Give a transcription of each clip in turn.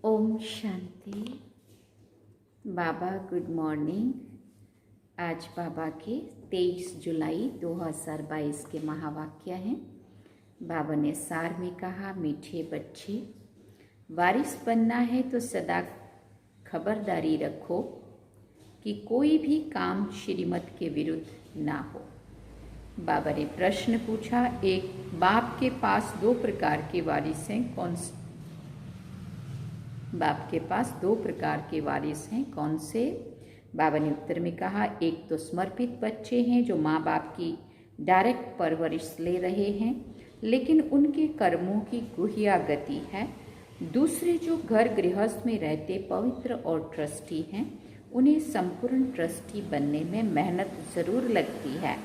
ओम शांति। बाबा good morning. आज बाबा के 23 जुलाई 2022 के महावाक्य हैं। बाबा ने सार में कहा, मीठे बच्चे, वारिस बनना है तो सदा खबरदारी रखो कि कोई भी काम श्रीमत के विरुद्ध ना हो। बाबा ने प्रश्न पूछा, एक बाप के पास दो प्रकार के वारिस हैं, कौन से? बाप के पास दो प्रकार के वारिस हैं, कौन से? बाबा ने उत्तर में कहा, एक तो समर्पित बच्चे हैं जो माँ बाप की डायरेक्ट परवरिश ले रहे हैं लेकिन उनके कर्मों की गुहिया गति है। दूसरे जो घर गृहस्थ में रहते पवित्र और ट्रस्टी हैं, उन्हें संपूर्ण ट्रस्टी बनने में मेहनत ज़रूर लगती है,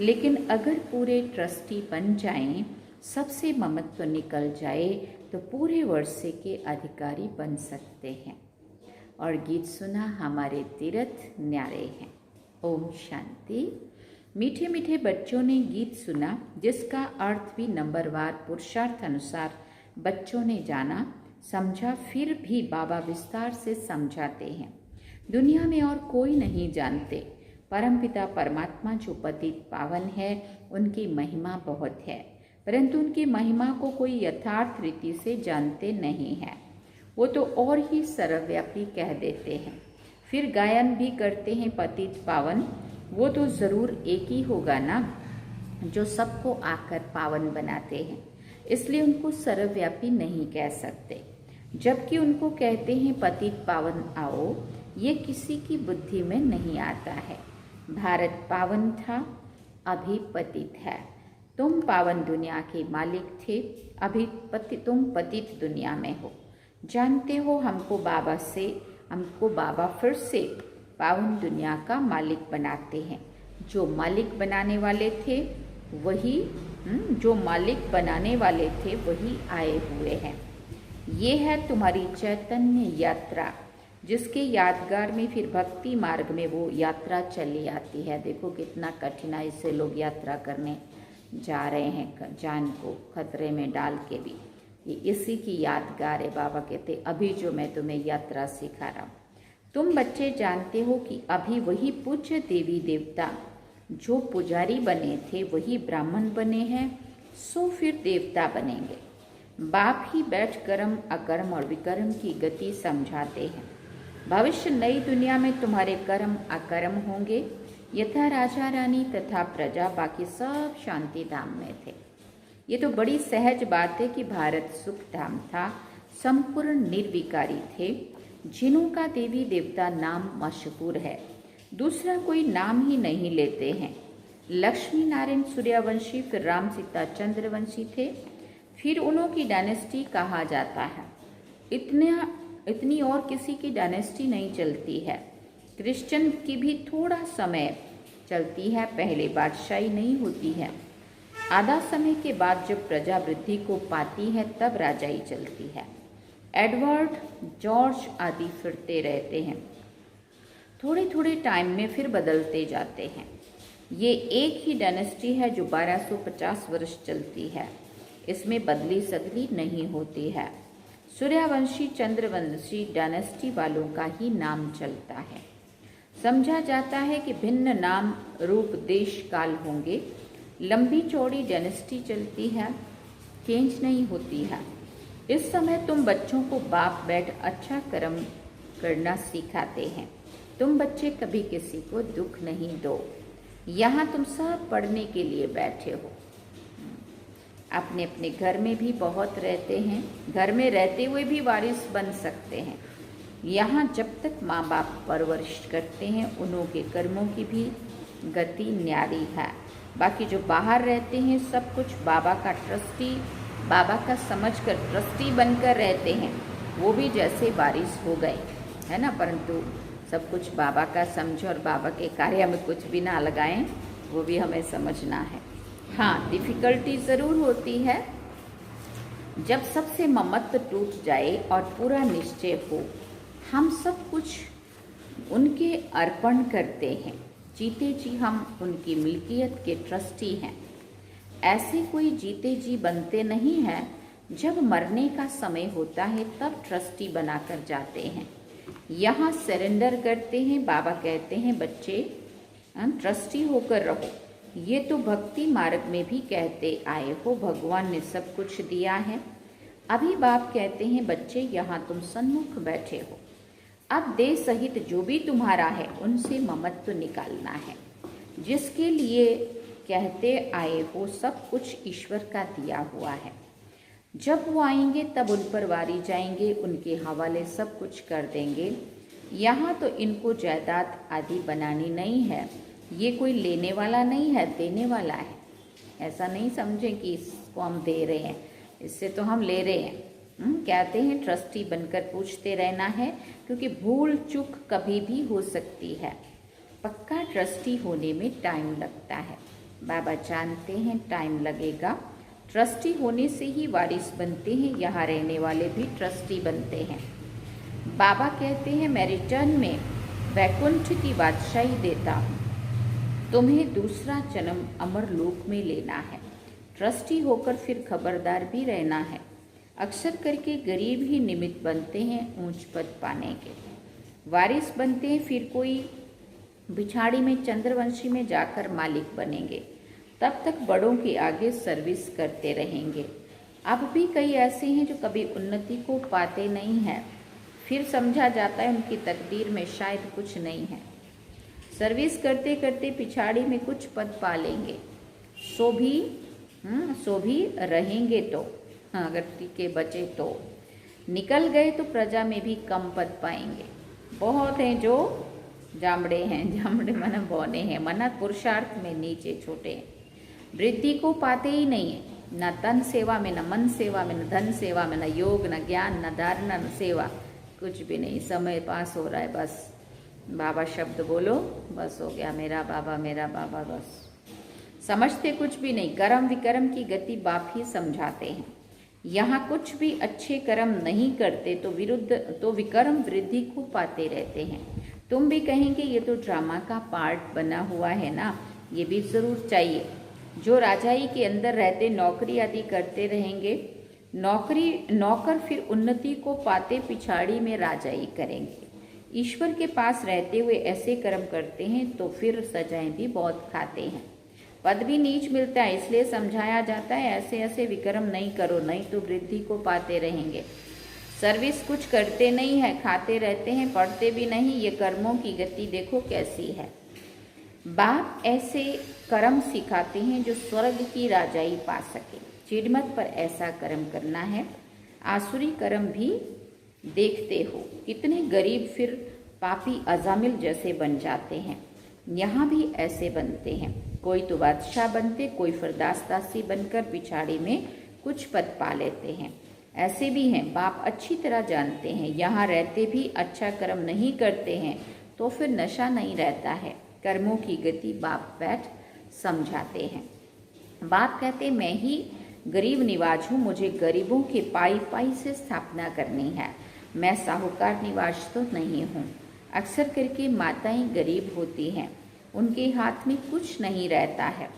लेकिन अगर पूरे ट्रस्टी बन जाएं, सबसे ममत्व निकल जाए तो पूरे वर्षे के अधिकारी बन सकते हैं। और गीत सुना, हमारे तीर्थ न्यारे हैं। ओम शांति। मीठे मीठे बच्चों ने गीत सुना, जिसका अर्थ भी नंबरवार पुरुषार्थ अनुसार बच्चों ने जाना समझा। फिर भी बाबा विस्तार से समझाते हैं। दुनिया में और कोई नहीं जानते, परमपिता परमात्मा जो पतित पावन है, उनकी महिमा बहुत है, परंतु उनकी महिमा को कोई यथार्थ रीति से जानते नहीं है। वो तो और ही सर्वव्यापी कह देते हैं, फिर गायन भी करते हैं पतित पावन। वो तो ज़रूर एक ही होगा ना, जो सबको आकर पावन बनाते हैं, इसलिए उनको सर्वव्यापी नहीं कह सकते। जबकि उनको कहते हैं पतित पावन आओ, ये किसी की बुद्धि में नहीं आता है। भारत पावन था, अभी पतित है। तुम पावन दुनिया के मालिक थे, अभी तुम पतित दुनिया में हो। जानते हो, हमको बाबा फिर से पावन दुनिया का मालिक बनाते हैं। जो मालिक बनाने वाले थे वही आए हुए हैं। ये है तुम्हारी चैतन्य यात्रा, जिसके यादगार में फिर भक्ति मार्ग में वो यात्रा चली आती है। देखो कितना कठिनाई से लोग यात्रा करने जा रहे हैं, जान को खतरे में डाल के भी। ये इसी की यादगार है। बाबा कहते, अभी जो मैं तुम्हें यात्रा सिखा रहा हूँ। तुम बच्चे जानते हो कि अभी वही पूज्य देवी देवता जो पुजारी बने थे, वही ब्राह्मण बने हैं, सो फिर देवता बनेंगे। बाप ही बैठ कर्म अकर्म और विकर्म की गति समझाते हैं। भविष्य नई दुनिया में तुम्हारे कर्म अकर्म होंगे, यथा राजा रानी तथा प्रजा बाकी सब शांति धाम में थे। ये तो बड़ी सहज बात है कि भारत सुख धाम था, संपूर्ण निर्विकारी थे, जिन्हों का देवी देवता नाम मशहूर है, दूसरा कोई नाम ही नहीं लेते हैं। लक्ष्मी नारायण सूर्यवंशी, फिर राम सीता चंद्रवंशी थे, फिर उन्हों की डायनेस्टी कहा जाता है। इतनी और किसी की डायनेस्टी नहीं चलती है। क्रिश्चियन की भी थोड़ा समय चलती है, पहले बादशाही नहीं होती है। आधा समय के बाद जब प्रजा वृद्धि को पाती है, तब राजाई चलती है। एडवर्ड, जॉर्ज आदि फिरते रहते हैं, थोड़े थोड़े टाइम में फिर बदलते जाते हैं। ये एक ही डायनेस्टी है जो 1250 वर्ष चलती है, इसमें बदली सदली नहीं होती है। सूर्यवंशी चंद्रवंशी डायनेस्टी वालों का ही नाम चलता है। समझा जाता है कि भिन्न नाम रूप देश काल होंगे। लंबी चौड़ी डायनेस्टी चलती है, चेंज नहीं होती है। इस समय तुम बच्चों को बाप बैठ अच्छा कर्म करना सिखाते हैं। तुम बच्चे कभी किसी को दुख नहीं दो। यहाँ तुम सब पढ़ने के लिए बैठे हो। अपने अपने घर में भी बहुत रहते हैं, घर में रहते हुए भी वारिस बन सकते हैं। यहाँ जब तक माँ बाप परवरिश करते हैं, उन्हों के कर्मों की भी गति न्यारी है। बाकी जो बाहर रहते हैं, सब कुछ बाबा का ट्रस्टी, बाबा का समझकर ट्रस्टी बनकर रहते हैं, वो भी जैसे वारिस हो गए, है ना। परंतु सब कुछ बाबा का समझो और बाबा के कार्य में कुछ भी ना लगाएं, वो भी हमें समझना है। हाँ, डिफ़िकल्टी ज़रूर होती है। जब सबसे ममत्व टूट जाए और पूरा निश्चय हो, हम सब कुछ उनके अर्पण करते हैं। जीते जी हम उनकी मिल्कियत के ट्रस्टी हैं। ऐसे कोई जीते जी बनते नहीं हैं। जब मरने का समय होता है तब ट्रस्टी बनाकर जाते हैं। यहाँ सरेंडर करते हैं। बाबा कहते हैं बच्चे ट्रस्टी होकर रहो। ये तो भक्ति मार्ग में भी कहते आए हो, भगवान ने सब कुछ दिया है। अभी बाप कहते हैं बच्चे यहाँ तुम सन्मुख बैठे हो, अब देह सहित जो भी तुम्हारा है उनसे ममत्व निकालना है। जिसके लिए कहते आए हो सब कुछ ईश्वर का दिया हुआ है। जब वो आएंगे तब उन पर वारी जाएंगे, उनके हवाले सब कुछ कर देंगे। यहाँ तो इनको जायदाद आदि बनानी नहीं है। ये कोई लेने वाला नहीं है, देने वाला है। ऐसा नहीं समझें कि इसको हम दे रहे हैं, इससे तो हम ले रहे हैं। कहते हैं ट्रस्टी बनकर पूछते रहना है, क्योंकि भूल चूक कभी भी हो सकती है। पक्का ट्रस्टी होने में टाइम लगता है। बाबा जानते हैं टाइम लगेगा। ट्रस्टी होने से ही वारिस बनते हैं। यहाँ रहने वाले भी ट्रस्टी बनते हैं। बाबा कहते हैं मैं रिटर्न में वैकुंठ की बादशाही देता हूँ, तुम्हें दूसरा जन्म अमर लोक में लेना है। ट्रस्टी होकर फिर खबरदार भी रहना है। अक्सर करके गरीब ही निमित्त बनते हैं ऊंच पद पाने के। वारिस बनते हैं, फिर कोई बिछाड़ी में चंद्रवंशी में जाकर मालिक बनेंगे। तब तक बड़ों के आगे सर्विस करते रहेंगे। अब भी कई ऐसे हैं जो कभी उन्नति को पाते नहीं हैं, फिर समझा जाता है उनकी तकदीर में शायद कुछ नहीं है। सर्विस करते करते पिछाड़ी में कुछ पद पा लेंगे, सो भी रहेंगे तो अगर टिके बचे तो। निकल गए तो प्रजा में भी कम पद पाएंगे। बहुत हैं जो जामड़े हैं, जामड़े मना बौने हैं, मना पुरुषार्थ में नीचे छोटे हैं, वृद्धि को पाते ही नहीं है। न तन सेवा में, न मन सेवा में, न धन सेवा में, न योग, न ज्ञान, न धारणा, न सेवा, कुछ भी नहीं। समय पास हो रहा है, बस बाबा शब्द बोलो, बस हो गया मेरा बाबा, बस समझते कुछ भी नहीं। कर्म विकर्म की गति बाप ही समझाते हैं। यहाँ कुछ भी अच्छे कर्म नहीं करते तो विकर्म वृद्धि को पाते रहते हैं। तुम भी कहेंगे ये तो ड्रामा का पार्ट बना हुआ है ना, ये भी जरूर चाहिए। जो राजाई के अंदर रहते नौकरी आदि करते रहेंगे, नौकर फिर उन्नति को पाते पिछाड़ी में राजाई करेंगे। ईश्वर के पास रहते हुए ऐसे कर्म करते हैं तो फिर सजाएं भी बहुत खाते हैं। पद भी नीच मिलता है, इसलिए समझाया जाता है ऐसे ऐसे विक्रम नहीं करो, नहीं तो वृद्धि को पाते रहेंगे। सर्विस कुछ करते नहीं है, खाते रहते हैं, पढ़ते भी नहीं। ये कर्मों की गति देखो कैसी है। बाप ऐसे कर्म सिखाते हैं जो स्वर्ग की राजाई पा सके। चिड़मत पर ऐसा कर्म करना है। आसुरी कर्म भी देखते हो, कितने गरीब फिर पापी अजामिल जैसे बन जाते हैं। यहाँ भी ऐसे बनते हैं। कोई तो बादशाह बनते, कोई फिर दासी बनकर पिछाड़ी में कुछ पद पा लेते हैं। ऐसे भी हैं, बाप अच्छी तरह जानते हैं। यहाँ रहते भी अच्छा कर्म नहीं करते हैं तो फिर नशा नहीं रहता है। कर्मों की गति बाप बैठ समझाते हैं। बाप कहते मैं ही गरीब निवाज हूँ, मुझे गरीबों के पाई पाई से स्थापना करनी है। मैं साहूकार निवाज तो नहीं हूँ। अक्सर करके माताएं गरीब होती हैं, उनके हाथ में कुछ नहीं रहता है।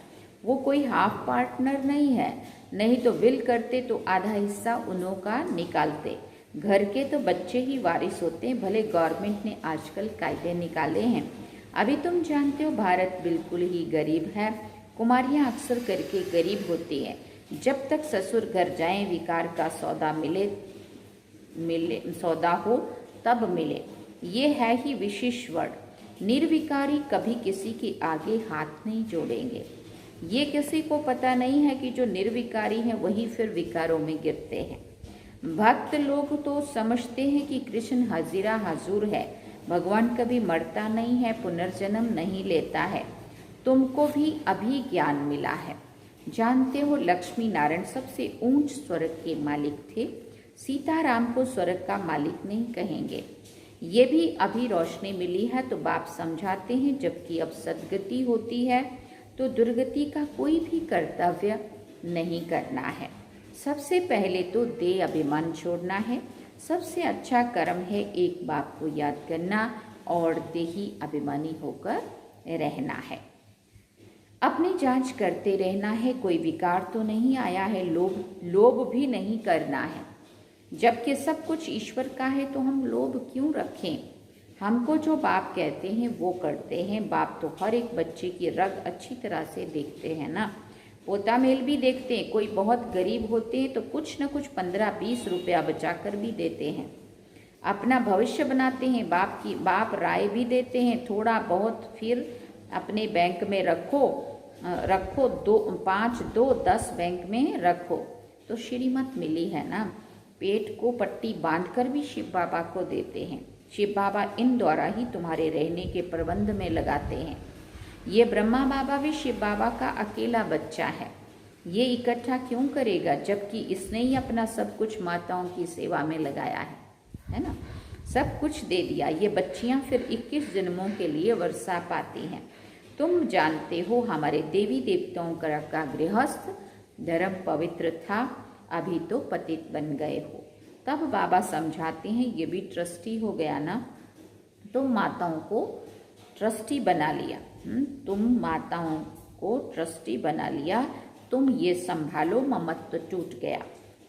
वो कोई हाफ पार्टनर नहीं है, नहीं तो विल करते तो आधा हिस्सा उन्हों का निकालते। घर के तो बच्चे ही वारिस होते हैं, भले गवर्नमेंट ने आजकल कायदे निकाले हैं। अभी तुम जानते हो भारत बिल्कुल ही गरीब है। कुमारियाँ अक्सर करके गरीब होती हैं। जब तक ससुर घर जाएं विकार का सौदा मिले सौदा हो तब मिले। ये है ही विशेष वर्ड। निर्विकारी कभी किसी के आगे हाथ नहीं जोड़ेंगे। ये किसी को पता नहीं है कि जो निर्विकारी हैं वही फिर विकारों में गिरते हैं। भक्त लोग तो समझते हैं कि कृष्ण हाजिरा हाजूर है, भगवान कभी मरता नहीं है, पुनर्जन्म नहीं लेता है। तुमको भी अभी ज्ञान मिला है। जानते हो लक्ष्मी नारायण सबसे ऊंच स्वर्ग के मालिक थे। सीताराम को स्वर्ग का मालिक नहीं कहेंगे। ये भी अभी रोशनी मिली है तो बाप समझाते हैं। जबकि अब सदगति होती है तो दुर्गति का कोई भी कर्तव्य नहीं करना है। सबसे पहले तो देह अभिमान छोड़ना है। सबसे अच्छा कर्म है एक बाप को याद करना और देही अभिमानी होकर रहना है। अपनी जांच करते रहना है, कोई विकार तो नहीं आया है, लोभ भी नहीं करना है। जबकि सब कुछ ईश्वर का है तो हम लोभ क्यों रखें? हमको जो बाप कहते हैं वो करते हैं। बाप तो हर एक बच्चे की रग अच्छी तरह से देखते हैं ना, पोता मेल भी देखते हैं। कोई बहुत गरीब होते हैं तो कुछ न कुछ 15-20 रुपया बचा कर भी देते हैं, अपना भविष्य बनाते हैं। बाप राय भी देते हैं, थोड़ा बहुत फिर अपने बैंक में रखो 5, 2, 10 बैंक में रखो। तो श्रीमत मिली है ना, पेट को पट्टी बांधकर भी शिव बाबा को देते हैं। शिव बाबा इन द्वारा ही तुम्हारे रहने के प्रबंध में लगाते हैं। ये ब्रह्मा बाबा भी शिव बाबा का अकेला बच्चा है। ये इकट्ठा क्यों करेगा जबकि इसने ही अपना सब कुछ माताओं की सेवा में लगाया है ना, सब कुछ दे दिया। ये बच्चियां फिर 21 जन्मों के लिए वर्षा पाती हैं। तुम जानते हो हमारे देवी देवताओं का गृहस्थ धर्म पवित्र था, अभी तो पतित बन गए हो। तब बाबा समझाते हैं ये भी ट्रस्टी हो गया ना, तुम माताओं को ट्रस्टी बना लिया। तुम माताओं को ट्रस्टी बना लिया, तुम ये संभालो, ममत्व टूट गया।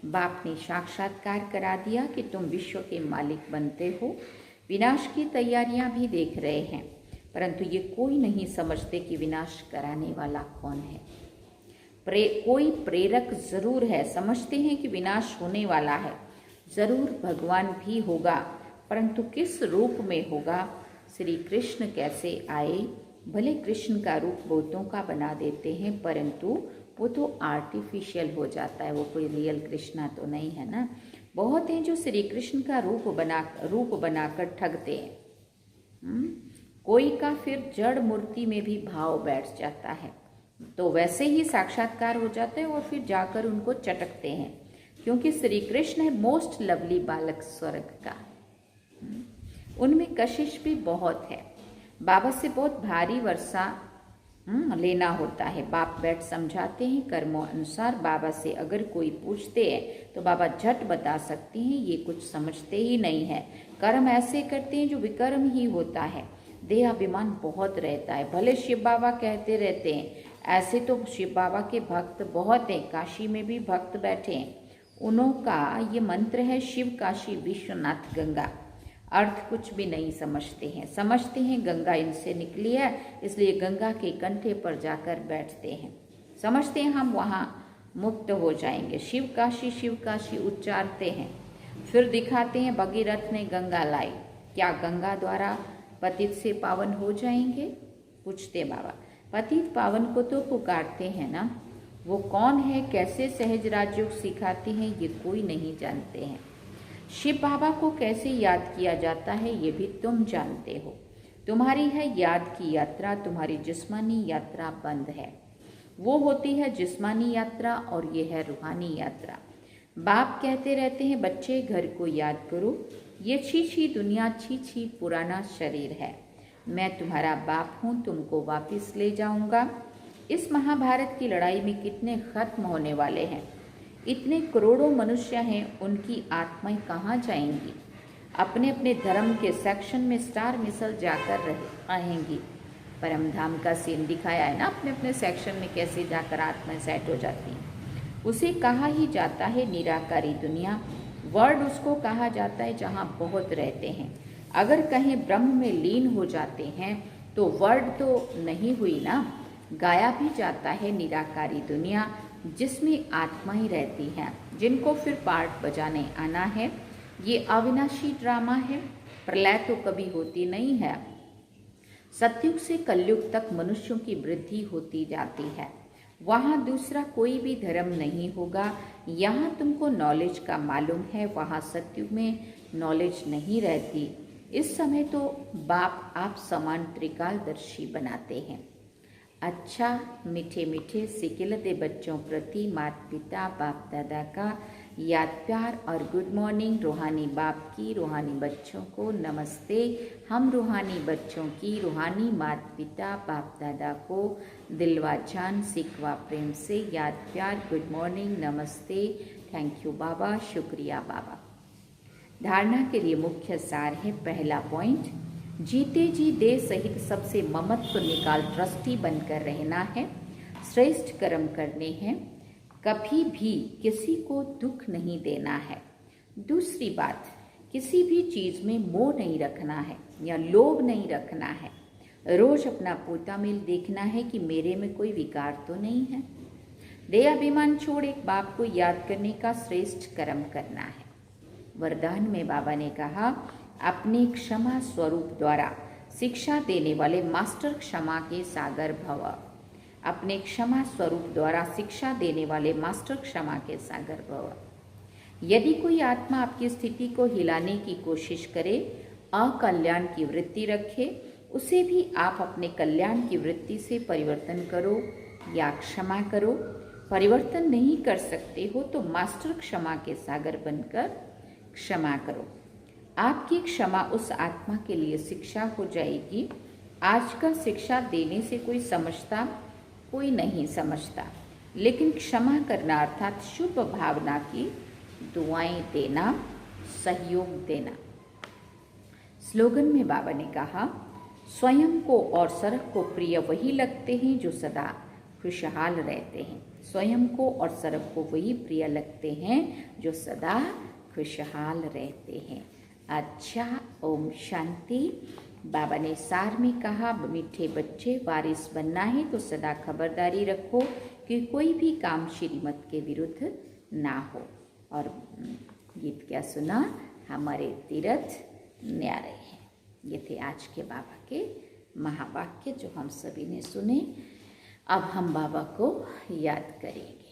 बाप ने साक्षात्कार करा दिया कि तुम विश्व के मालिक बनते हो। विनाश की तैयारियां भी देख रहे हैं, परंतु ये कोई नहीं समझते कि विनाश कराने वाला कौन है। कोई प्रेरक जरूर है, समझते हैं कि विनाश होने वाला है, जरूर भगवान भी होगा, परंतु किस रूप में होगा? श्री कृष्ण कैसे आए? भले कृष्ण का रूप बहुतों का बना देते हैं, परंतु वो तो आर्टिफिशियल हो जाता है, वो कोई रियल कृष्णा तो नहीं है ना। बहुत हैं जो श्री कृष्ण का रूप बनाकर ठगते हैं। कोई का फिर जड़ मूर्ति में भी भाव बैठ जाता है, तो वैसे ही साक्षात्कार हो जाते हैं और फिर जाकर उनको चटकते हैं, क्योंकि श्री कृष्ण है मोस्ट लवली बालक स्वर्ग का। उनमें कशिश भी बहुत है। बाबा से बहुत भारी वर्षा लेना होता है। बाप बैठ समझाते हैं कर्मों अनुसार। बाबा से अगर कोई पूछते हैं तो बाबा झट बता सकते हैं, ये कुछ समझते ही नहीं है। कर्म ऐसे करते हैं जो विकर्म ही होता है। देहाभिमान बहुत रहता है। भले शिव बाबा कहते रहते हैं, ऐसे तो शिव बाबा के भक्त बहुत हैं, काशी में भी भक्त बैठे हैं। उनका ये मंत्र है शिव काशी विश्वनाथ गंगा। अर्थ कुछ भी नहीं समझते हैं, समझते हैं गंगा इनसे निकली है इसलिए गंगा के कंठे पर जाकर बैठते हैं, समझते हैं हम वहाँ मुक्त हो जाएंगे। शिव काशी उच्चारते हैं, फिर दिखाते हैं भगीरथ ने गंगा लाई, क्या गंगा द्वारा पतित से पावन हो जाएंगे? पूछते बाबा। पतित पावन को तो पुकारते हैं ना, वो कौन है, कैसे सहज राजयोग सिखाते हैं, ये कोई नहीं जानते हैं। शिव बाबा को कैसे याद किया जाता है ये भी तुम जानते हो। तुम्हारी है याद की यात्रा, तुम्हारी जिस्मानी यात्रा बंद है। वो होती है जिस्मानी यात्रा और ये है रूहानी यात्रा। बाप कहते रहते हैं बच्चे घर को याद करो, ये छी दुनिया, छी पुराना शरीर है। मैं तुम्हारा बाप हूँ, तुमको वापस ले जाऊंगा। इस महाभारत की लड़ाई में कितने खत्म होने वाले हैं, इतने करोड़ों मनुष्य हैं, उनकी आत्माएं कहाँ जाएंगी? अपने अपने धर्म के सेक्शन में स्टार मिसल जाकर रहेंगी। परम धाम का सीन दिखाया है ना, अपने अपने सेक्शन में कैसे जाकर आत्माएं सेट हो जाती हैं। उसे कहा ही जाता है निराकारी दुनिया। वर्ड उसको कहा जाता है जहाँ बहुत रहते हैं। अगर कहीं ब्रह्म में लीन हो जाते हैं तो वर्ड तो नहीं हुई ना, गाया भी जाता है निराकारी दुनिया, जिसमें आत्माएं रहती हैं, जिनको फिर पार्ट बजाने आना है। ये अविनाशी ड्रामा है। प्रलय तो कभी होती नहीं है। सतयुग से कलयुग तक मनुष्यों की वृद्धि होती जाती है। वहाँ दूसरा कोई भी धर्म नहीं होगा। यहाँ तुमको नॉलेज का मालूम है, वहाँ सतयुग में नॉलेज नहीं रहती। इस समय तो बाप आप समान त्रिकालदर्शी बनाते हैं। अच्छा, मीठे मीठे सिकिलते बच्चों प्रति माता पिता बाप दादा का याद प्यार और गुड मॉर्निंग। रूहानी बाप की रूहानी बच्चों को नमस्ते। हम रूहानी बच्चों की रूहानी माता पिता बाप दादा को दिलवा जान सिकवा प्रेम से याद प्यार, गुड मॉर्निंग, नमस्ते, थैंक यू बाबा, शुक्रिया बाबा। धारणा के लिए मुख्य सार है। पहला पॉइंट, जीते जी देह सहित सबसे ममत्व निकाल ट्रस्टी बनकर रहना है, श्रेष्ठ कर्म करने हैं, कभी भी किसी को दुख नहीं देना है। दूसरी बात, किसी भी चीज़ में मोह नहीं रखना है या लोभ नहीं रखना है। रोज अपना पोता मेल देखना है कि मेरे में कोई विकार तो नहीं है। देहाभिमान छोड़ एक बाप को याद करने का श्रेष्ठ कर्म करना है। वरदान में बाबा ने कहा, अपने क्षमा स्वरूप द्वारा शिक्षा देने वाले मास्टर क्षमा के सागर भव। अपने क्षमा स्वरूप द्वारा शिक्षा देने वाले मास्टर क्षमा के सागर भव। यदि कोई आत्मा आपकी स्थिति को हिलाने की कोशिश करे, अकल्याण की वृत्ति रखे, उसे भी आप अपने कल्याण की वृत्ति से परिवर्तन करो या क्षमा करो। परिवर्तन नहीं कर सकते हो तो मास्टर क्षमा के सागर बनकर क्षमा करो। आपकी क्षमा उस आत्मा के लिए शिक्षा हो जाएगी। आज का शिक्षा देने से कोई नहीं समझता, लेकिन क्षमा करना अर्थात शुभ भावना की दुआएं देना, सहयोग देना। स्लोगन में बाबा ने कहा, स्वयं को और सर्व को प्रिय वही लगते हैं जो सदा खुशहाल रहते हैं। स्वयं को और सर्व को वही प्रिय लगते हैं जो सदा खुशहाल रहते हैं। अच्छा, ओम शांति। बाबा ने सार में कहा, मीठे बच्चे, वारिस बनना है तो सदा खबरदारी रखो कि कोई भी काम श्रीमत के विरुद्ध ना हो। और गीत क्या सुना, हमारे तीर्थ न्यारे हैं। ये थे आज के बाबा के महावाक्य जो हम सभी ने सुने। अब हम बाबा को याद करेंगे।